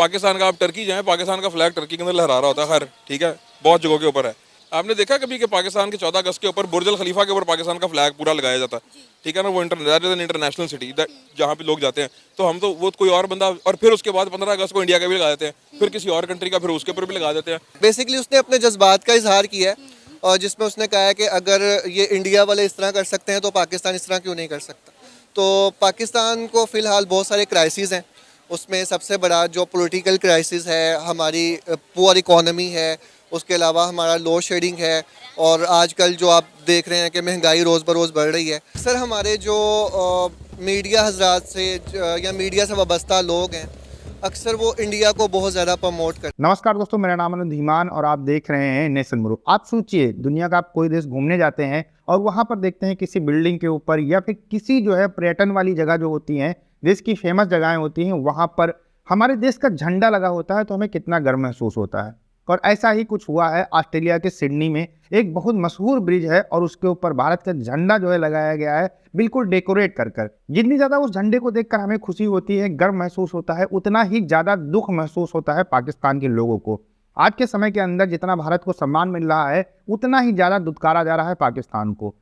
पाकिस्तान का आप टर्की जाएं, पाकिस्तान का फ्लैग टर्की के अंदर लहरा रहा होता है। खैर ठीक है, बहुत जगहों के ऊपर है। आपने देखा कभी कि पाकिस्तान के 14 अगस्त के ऊपर बुर्ज अल खलीफा के ऊपर पाकिस्तान का फ्लैग पूरा लगाया जाता है, ठीक है ना। वो इंटरनेशनल सिटी जहाँ पे लोग जाते हैं, तो हम तो वो कोई और बंदा, और फिर उसके बाद 15 अगस्त को इंडिया का भी लगा देते हैं, फिर किसी और कंट्री का, फिर उसके ऊपर भी लगा देते हैं। बेसिकली उसने अपने जज्बात का इजहार किया है और जिसमें उसने कहा है कि अगर ये इंडिया वाले इस तरह कर सकते हैं तो पाकिस्तान इस तरह क्यों नहीं कर सकता। तो पाकिस्तान को फ़िलहाल बहुत सारे क्राइसिस हैं, उसमें सबसे बड़ा जो पॉलिटिकल क्राइसिस है, हमारी पुअर इकोनॉमी है, उसके अलावा हमारा लोड शेडिंग है, और आजकल जो आप देख रहे हैं कि महंगाई रोज़ बरोज़ बढ़ रही है। अक्सर हमारे जो मीडिया हजरात से या मीडिया से वाबस्ता लोग हैं, अक्सर वो इंडिया को बहुत ज़्यादा प्रमोट करते हैं। नमस्कार दोस्तों, मेरा नाम है धीमान और आप देख रहे हैं नेशन ब्रो। आप सोचिए, दुनिया का आप कोई देश घूमने जाते हैं और वहाँ पर देखते हैं किसी बिल्डिंग के ऊपर या फिर किसी जो है पर्यटन वाली जगह जो होती हैं, देश की फेमस जगहें होती हैं, वहाँ पर हमारे देश का झंडा लगा होता है तो हमें कितना गर्व महसूस होता है। और ऐसा ही कुछ हुआ है ऑस्ट्रेलिया के सिडनी में। एक बहुत मशहूर ब्रिज है और उसके ऊपर भारत का झंडा जो है लगाया गया है, बिल्कुल डेकोरेट कर कर। जितनी ज़्यादा उस झंडे को देखकर हमें खुशी होती है, गर्व महसूस होता है, उतना ही ज़्यादा दुख महसूस होता है पाकिस्तान के लोगों को। आज के समय के अंदर जितना भारत को सम्मान मिल रहा है, उतना ही ज़्यादा दुत्कारा जा रहा है पाकिस्तान को।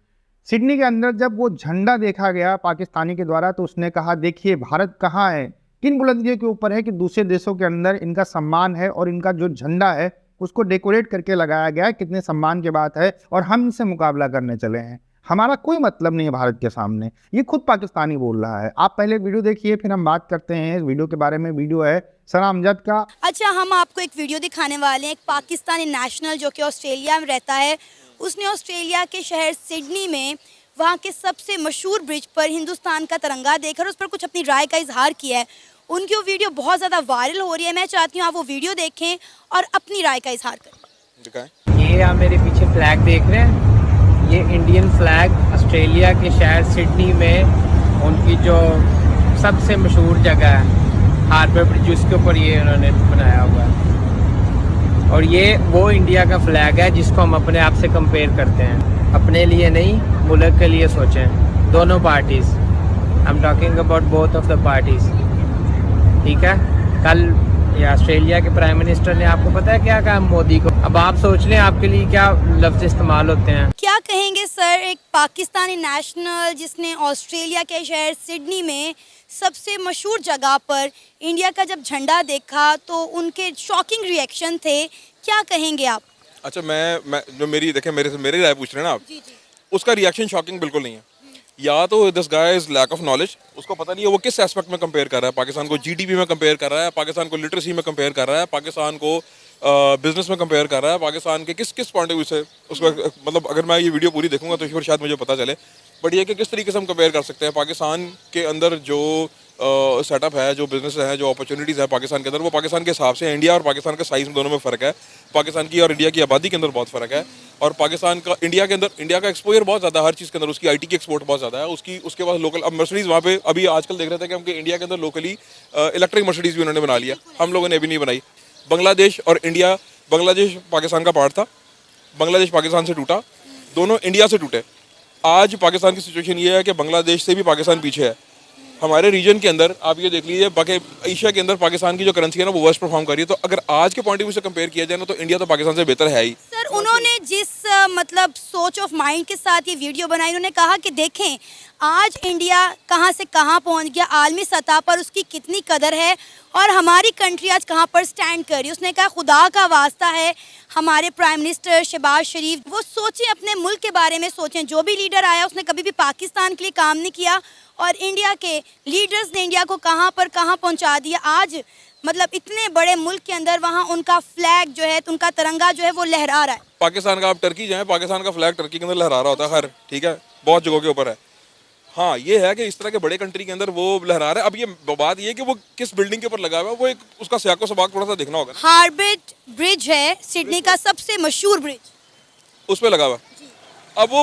सिडनी के अंदर जब वो झंडा देखा गया पाकिस्तानी के द्वारा, तो उसने कहा, देखिए भारत कहाँ है, किन बुलंदियों के ऊपर है कि दूसरे देशों के अंदर इनका सम्मान है और इनका जो झंडा है उसको डेकोरेट करके लगाया गया है। कितने सम्मान की बात है, और हम इनसे मुकाबला करने चले हैं। हमारा कोई मतलब नहीं है भारत के सामने, ये खुद पाकिस्तानी बोल रहा है। आप पहले वीडियो देखिए, फिर हम बात करते हैं इस वीडियो के बारे में। वीडियो है सना अमजद का। अच्छा, हम आपको एक वीडियो दिखाने वाले हैं। एक पाकिस्तानी नेशनल जो कि ऑस्ट्रेलिया में रहता है, उसने ऑस्ट्रेलिया के शहर सिडनी में वहाँ के सबसे मशहूर ब्रिज पर हिंदुस्तान का तिरंगा देखकर उस पर कुछ अपनी राय का इजहार किया है। उनकी वो वीडियो बहुत ज़्यादा वायरल हो रही है। मैं चाहती हूँ आप वो वीडियो देखें और अपनी राय का इजहार करें। ये आप मेरे पीछे फ्लैग देख रहे हैं, ये इंडियन फ्लैग ऑस्ट्रेलिया के शहर सिडनी में उनकी जो सबसे मशहूर जगह है हार्बर ब्रिज, उसके ऊपर ये उन्होंने बनाया हुआ है। और ये वो इंडिया का फ्लैग है जिसको हम अपने आप से कंपेयर करते हैं। अपने लिए नहीं, मुल्क के लिए सोचें। दोनों parties, I am talking about both of the parties, ठीक है। कल ये ऑस्ट्रेलिया के प्राइम मिनिस्टर ने, आपको पता है क्या कहा मोदी को? अब आप सोच लें आपके लिए क्या लफ्ज़ इस्तेमाल होते हैं। क्या कहेंगे सर, एक पाकिस्तानी नेशनल जिसने ऑस्ट्रेलिया के शहर सिडनी में सबसे मशहूर जगह पर इंडिया का जब झंडा देखा तो उनके शॉकिंग रिएक्शन थे, क्या कहेंगे आप? अच्छा, मैं जो मेरी राय पूछ रहे हैं ना आप, जी जी। उसका रिएक्शन शॉकिंग बिल्कुल नहीं है। या तो this guy is lack of knowledge, उसको पता नहीं है वो किस एस्पेक्ट में कंपेयर कर रहा है। पाकिस्तान को जीडीपी में कंपेयर कर रहा है, पाकिस्तान को लिटरेसी में कंपेयर कर रहा है, पाकिस्तान को बिजनेस में कंपेयर कर रहा है, पाकिस्तान के किस पॉइंट ऑफ व्यू से उसको, मतलब अगर मैं ये वीडियो पूरी देखूंगा तो फिर शायद मुझे पता चले। बट ये कि किस तरीके से हम कंपेयर कर सकते हैं पाकिस्तान के अंदर जो सेटअप है, जो बिजनेस है, जो अपॉर्चुनिटीज़ है पाकिस्तान के अंदर, वो पाकिस्तान के हिसाब से इंडिया और पाकिस्तान के साइज़ में दोनों में फ़र्क है। पाकिस्तान की और इंडिया की आबादी के अंदर बहुत फ़र्क है। और पाकिस्तान का इंडिया के अंदर, इंडिया का एक्सपोजर बहुत ज़्यादा हर चीज़ के अंदर, उसकी आईटी की एक्सपोर्ट बहुत ज़्यादा है, उसके पास लोकल। अब मर्सिडीज़ वहाँ पे अभी आजकल देख रहे थे कि हमके इंडिया के अंदर लोकली इलेक्ट्रिक मर्सिडीज़ भी उन्होंने बना लिया, हम लोगों ने अभी नहीं बनाई। बांग्लादेश और इंडिया, बांग्लादेश पाकिस्तान का पार्ट था, बांग्लादेश पाकिस्तान से टूटा, दोनों इंडिया से टूटे। आज पाकिस्तान की सिचुएशन ये है कि बांग्लादेश से भी पाकिस्तान पीछे है। हमारे रीजन के अंदर आप ये देख लीजिए, बाकी एशिया के अंदर पाकिस्तान की जो करेंसी है ना, वो वर्स्ट परफॉर्म कर रही है। तो अगर आज के पॉइंट ऑफ व्यू से कंपेयर किया जाए ना, तो इंडिया तो पाकिस्तान से बेहतर है ही। सर, उन्होंने जिस मतलब सोच ऑफ माइंड के साथ ये वीडियो बनाई, उन्होंने कहा कि देखें आज इंडिया कहां से कहां पहुंच गया, आलमी सतह पर उसकी कितनी कदर है और हमारी कंट्री आज कहां पर स्टैंड कर रही है। उसने कहा खुदा का वास्ता है हमारे प्राइम मिनिस्टर शहबाज शरीफ, वो सोचें, अपने मुल्क के बारे में सोचें। जो भी लीडर आया उसने कभी भी पाकिस्तान के लिए काम नहीं किया और इंडिया के लीडर्स ने इंडिया को कहां पहुंचा दिया। आज मतलब इतने बड़े मुल्क के अंदर वहाँ उनका फ्लैग जो है, उनका तिरंगा जो है वो लहरा रहा है। पाकिस्तान का आप टर्की जाएं, पाकिस्तान का फ्लैग टर्की के अंदर लहरा रहा होता है। खैर ठीक है, बहुत जगहों के ऊपर है। हाँ, ये है कि इस तरह के बड़े कंट्री के अंदर वो लहरा रहा है। अब ये बात ये कि वो किस बिल्डिंग के ऊपर लगा हुआ है, वो एक उसका सियाको सबाक थोड़ा सा देखना होगा। हार्बर ब्रिज है सिडनी का सबसे मशहूर ब्रिज, उस पर लगा हुआ। अब वो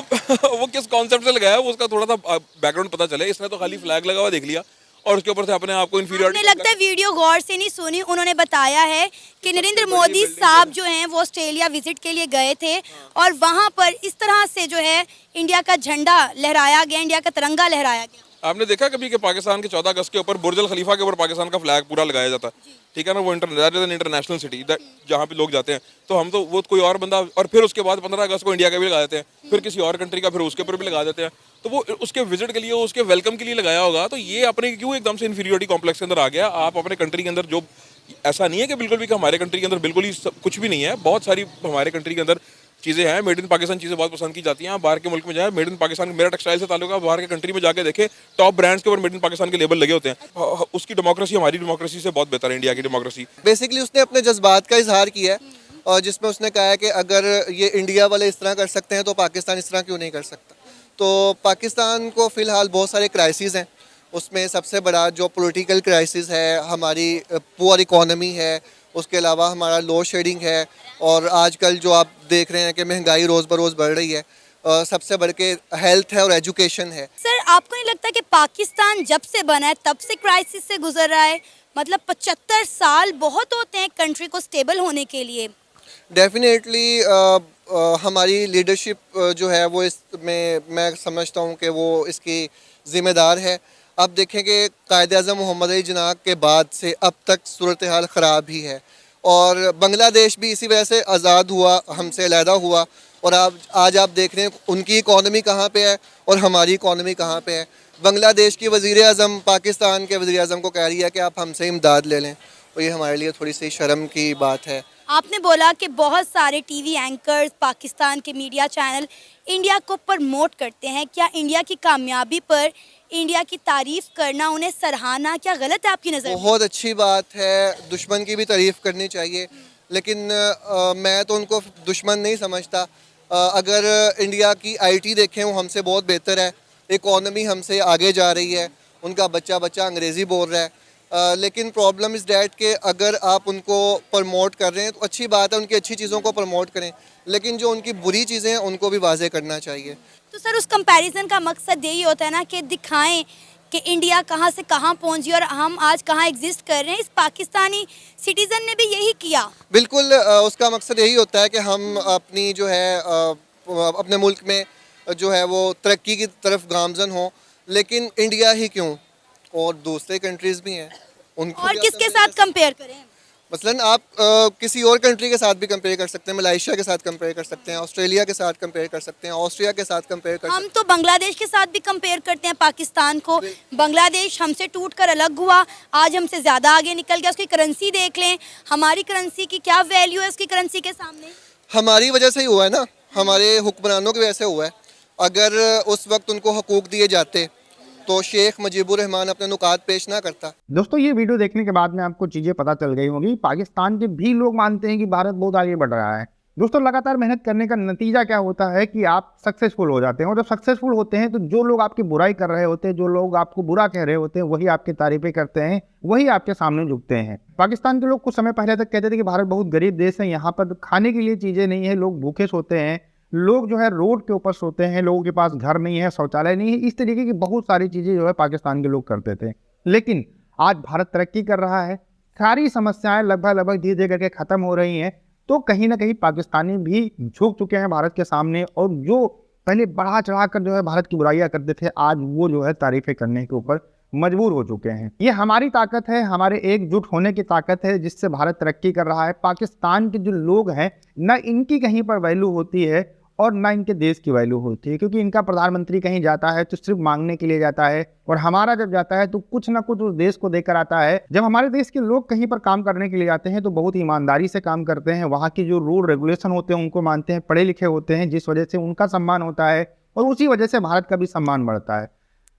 वो किस कॉन्सेप्ट से लगाया है, वो उसका थोड़ा सा बैकग्राउंड पता चले। इसने तो खाली फ्लैग लगा हुआ देख लिया और उसके ऊपर से अपने आप को इन्फीरियरिटी। मुझे लगता है वीडियो गौर से नहीं सुनी। उन्होंने बताया है कि नरेंद्र मोदी साहब जो हैं वो ऑस्ट्रेलिया विजिट के लिए गए थे और वहाँ पर इस तरह से जो है इंडिया का झंडा लहराया गया, इंडिया का तिरंगा लहराया गया। आपने देखा कभी कि पाकिस्तान के 14 अगस्त के ऊपर बुर्ज अल खलीफा के ऊपर पाकिस्तान का फ्लैग पूरा लगाया जाता है, ठीक है ना, वो इंटरनेशनल सिटी जहाँ पे लोग जाते हैं, तो हम तो वो कोई और बंदा, और फिर उसके बाद 15 अगस्त को इंडिया का भी लगा देते हैं, फिर किसी और कंट्री का, फिर उसके ऊपर भी लगा देते हैं। तो वो उसके विजिट के लिए, उसके वेलकम के लिए लगाया होगा, तो ये अपने क्यों एकदम से इन्फीरियोरिटी कॉम्प्लेक्स के अंदर आ गया? आप अपने कंट्री के अंदर जो, ऐसा नहीं है कि बिल्कुल भी कि हमारे कंट्री के अंदर बिल्कुल ही कुछ भी नहीं है, बहुत सारी हमारे कंट्री के अंदर चीज़ें हैं, मेड इन पाकिस्तान चीज़ें बहुत पसंद की जाती हैं। बाहर के मुल्क में जाए, मेड इन पाकिस्तान, मेरा टेक्सटाइल से ताल्लुक है, बाहर के कंट्री में जाके देखे, टॉप ब्रांड्स के ऊपर मेड इन पाकिस्तान के लेबल लगे होते हैं। उसकी डेमोक्रेसी हमारी डेमोक्रेसी से बहुत बेहतर है, इंडिया की डेमोक्रेसी। बेसिकली उसने अपने जज्बात का इजहार किया है, और जिसमें उसने कहा है कि अगर ये इंडिया वाले इस तरह कर सकते हैं तो पाकिस्तान इस तरह क्यों नहीं कर सकता। तो पाकिस्तान को फ़िलहाल बहुत सारे क्राइसिस हैं, उसमें सबसे बड़ा जो पॉलिटिकल क्राइसिस है, हमारी पुअर इकोनॉमी है, उसके अलावा हमारा लोड शेडिंग है, और आजकल जो आप देख रहे हैं कि महंगाई रोज़ बरोज़ बढ़ रही है, सबसे बढ़ के हेल्थ है और एजुकेशन है। सर, आपको नहीं लगता कि पाकिस्तान जब से बना है तब से क्राइसिस से गुजर रहा है? मतलब 75 साल बहुत होते हैं कंट्री को स्टेबल होने के लिए। डेफिनेटली हमारी लीडरशिप जो है वो इसमें मैं समझता हूँ कि वो इसकी ज़िम्मेदार है। अब देखें कि कायद-ए-आज़म मोहम्मद अली जिन्ना के बाद से अब तक सूरत हाल ख़राब ही है, और बांग्लादेश भी इसी वजह से आज़ाद हुआ, हमसे अलहदा हुआ, और आज आप देख रहे हैं उनकी इकॉनमी कहाँ पे है और हमारी इकॉनमी कहाँ पे है। बांग्लादेश की वज़ीर-ए-आज़म पाकिस्तान के वज़ीर-ए-आज़म को कह रही है कि आप हमसे इमदाद ले लें, और ये हमारे लिए थोड़ी सी शर्म की बात है। आपने बोला कि बहुत सारे टीवी एंकर्स, पाकिस्तान के मीडिया चैनल इंडिया को प्रमोट करते हैं। क्या इंडिया की कामयाबी पर इंडिया की तारीफ करना, उन्हें सराहना, क्या गलत है आपकी नज़र में? बहुत अच्छी बात है, दुश्मन की भी तारीफ़ करनी चाहिए, लेकिन मैं तो उनको दुश्मन नहीं समझता। अगर इंडिया की आईटी देखें, वो हमसे बहुत बेहतर है, इकॉनमी हमसे आगे जा रही है, उनका बच्चा बच्चा अंग्रेज़ी बोल रहा है। लेकिन प्रॉब्लम इज़ डैट कि अगर आप उनको प्रमोट कर रहे हैं तो अच्छी बात है, उनकी अच्छी चीज़ों को प्रमोट करें, लेकिन जो उनकी बुरी चीज़ें हैं उनको भी वाज़े करना चाहिए। तो सर, उस कंपैरिजन का मकसद यही होता है ना कि दिखाएं कि इंडिया कहाँ से कहाँ पहुँची और हम आज कहाँ एग्जिस्ट कर रहे हैं। इस पाकिस्तानी सिटीज़न ने भी यही किया। बिल्कुल, उसका मकसद यही होता है कि हम अपनी जो है अपने मुल्क में जो है वो तरक्की की तरफ गामजन हों, लेकिन इंडिया ही क्यों, और दूसरे कंट्रीज़ भी हैं उनको और भी किसके आप साथ कंपेयर करें? मसलन आप किसी और कंट्री के साथ भी कंपेयर कर सकते हैं, मलेशिया के साथ कंपेयर कर सकते हैं, ऑस्ट्रेलिया के साथ कंपेयर कर सकते हैं, ऑस्ट्रिया के साथ कंपेयर कर सकते हम तो बांग्लादेश के साथ भी कंपेयर करते हैं पाकिस्तान को। बांग्लादेश हमसे टूटकर अलग हुआ, आज हमसे ज़्यादा आगे निकल गया। उसकी करेंसी देख लें, हमारी करेंसी की क्या वैल्यू है उसकी करेंसी के सामने। हैं। हमारी वजह से ही हुआ है ना, हमारे हुक्मरानों की वजह से हुआ है। अगर उस वक्त उनको हकूक़ दिए जाते तो शेख मुजीबुर रहमान अपने नुकात पेश ना करता। दोस्तों, ये वीडियो देखने के बाद में आपको चीज़ें पता चल गई होंगी। पाकिस्तान के भी लोग मानते हैं कि भारत बहुत आगे बढ़ रहा है। दोस्तों, लगातार मेहनत करने का नतीजा क्या होता है कि आप सक्सेसफुल हो जाते हैं, और जब सक्सेसफुल होते हैं तो जो लोग आपकी बुराई कर रहे होते हैं, जो लोग आपको बुरा कह रहे होते हैं, वही आपकी तारीफें करते हैं, वही आपके सामने झुकते हैं। पाकिस्तान के लोग कुछ समय पहले तक कहते थे कि भारत बहुत गरीब देश है, यहाँ पर खाने के लिए चीज़ें नहीं है, लोग भूखे सोते हैं, लोग जो है रोड के ऊपर सोते हैं, लोगों के पास घर नहीं है, शौचालय नहीं है, इस तरीके की बहुत सारी चीज़ें जो है पाकिस्तान के लोग करते थे। लेकिन आज भारत तरक्की कर रहा है, सारी समस्याएं लगभग धीरे धीरे करके ख़त्म हो रही हैं, तो कहीं ना कहीं पाकिस्तानी भी झुक चुके हैं भारत के सामने, और जो पहले बढ़ा चढ़ा कर जो है भारत की बुराइयां करते थे, आज वो जो है तारीफें करने के ऊपर मजबूर हो चुके हैं। ये हमारी ताकत है, हमारे एकजुट होने की ताकत है, जिससे भारत तरक्की कर रहा है। पाकिस्तान के जो लोग हैं, ना इनकी कहीं पर वैल्यू होती है और ना इनके देश की वैल्यू होती है, क्योंकि इनका प्रधानमंत्री कहीं जाता है तो सिर्फ मांगने के लिए जाता है, और हमारा जब जाता है तो कुछ ना कुछ उस देश को देकर आता है। जब हमारे देश के लोग कहीं पर काम करने के लिए जाते हैं तो बहुत ईमानदारी से काम करते हैं, वहाँ की जो रूल रेगुलेशन होते हैं उनको मानते हैं, पढ़े लिखे होते हैं, जिस वजह से उनका सम्मान होता है, और उसी वजह से भारत का भी सम्मान बढ़ता है।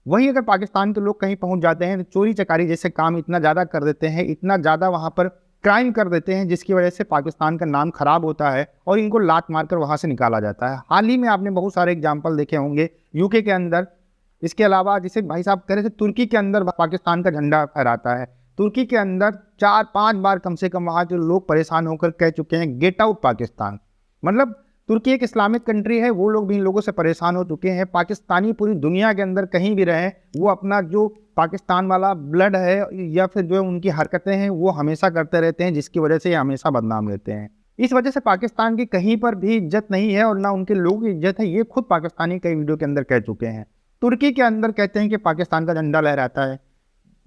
वहीं अगर पाकिस्तान के लोग कहीं पहुंच जाते हैं तो चोरी चकारी जैसे काम इतना ज़्यादा कर देते हैं, इतना ज़्यादा वहाँ पर क्राइम कर देते हैं, जिसकी वजह से पाकिस्तान का नाम खराब होता है और इनको लात मारकर वहाँ से निकाला जाता है। हाल ही में आपने बहुत सारे एग्जाम्पल देखे होंगे यूके के अंदर। इसके अलावा जिसे भाई साहब कह रहे थे, तुर्की के अंदर पाकिस्तान का झंडा फहराता है। तुर्की के अंदर 4-5 बार कम से कम वहाँ के लोग परेशान होकर कह चुके हैं गेट आउट पाकिस्तान। मतलब तुर्की एक इस्लामिक कंट्री है, वो लोग भी इन लोगों से परेशान हो चुके हैं। पाकिस्तानी पूरी दुनिया के अंदर कहीं भी रहें, वो अपना जो पाकिस्तान वाला ब्लड है या फिर जो उनकी हरकतें हैं वो हमेशा करते रहते हैं, जिसकी वजह से ये हमेशा बदनाम रहते हैं। इस वजह से पाकिस्तान की कहीं पर भी इज्जत नहीं है और ना उनके लोगों की इज्जत है, ये खुद पाकिस्तानी कई वीडियो के अंदर कह चुके हैं। तुर्की के अंदर कहते हैं कि पाकिस्तान का झंडा लहराता है,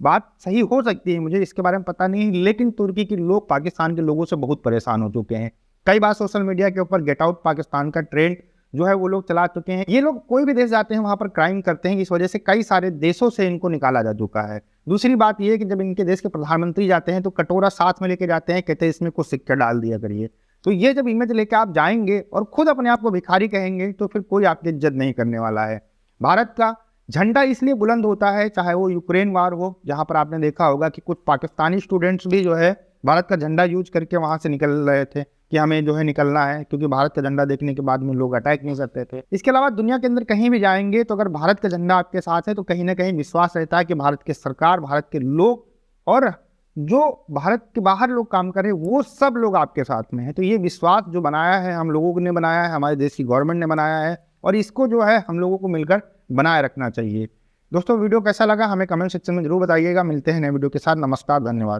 बात सही हो सकती है, मुझे इसके बारे में पता नहीं है, लेकिन तुर्की के लोग पाकिस्तान के लोगों से बहुत परेशान हो चुके हैं। कई बार सोशल मीडिया के ऊपर गेट आउट पाकिस्तान का ट्रेंड जो है वो लोग चला चुके हैं। ये लोग कोई भी देश जाते हैं वहाँ पर क्राइम करते हैं, इस वजह से कई सारे देशों से इनको निकाला जा चुका है। दूसरी बात ये है कि जब इनके देश के प्रधानमंत्री जाते हैं तो कटोरा साथ में लेके जाते हैं, कहते हैं इसमें कुछ सिक्के डाल दिया करिए। तो ये जब इमेज लेके आप जाएंगे और खुद अपने आप को भिखारी कहेंगे तो फिर कोई आपकी इज्जत नहीं करने वाला है। भारत का झंडा इसलिए बुलंद होता है, चाहे वो यूक्रेन वार हो, जहाँ पर आपने देखा होगा कि कुछ पाकिस्तानी स्टूडेंट्स भी जो है भारत का झंडा यूज करके वहाँ से निकल रहे थे कि हमें जो है निकलना है, क्योंकि भारत का झंडा देखने के बाद में लोग अटैक नहीं करते थे। इसके अलावा दुनिया के अंदर कहीं भी जाएंगे तो अगर भारत का झंडा आपके साथ है तो कहीं ना कहीं विश्वास रहता है कि भारत की सरकार, भारत के लोग और जो भारत के बाहर लोग काम कर रहे हैं वो सब लोग आपके साथ में है। तो ये विश्वास जो बनाया है हम लोगों ने बनाया है, हमारे देश की गवर्नमेंट ने बनाया है, और इसको जो है हम लोगों को मिलकर बनाए रखना चाहिए। दोस्तों वीडियो कैसा लगा हमें कमेंट सेक्शन में जरूर बताइएगा। मिलते हैं नए वीडियो के साथ। नमस्कार, धन्यवाद।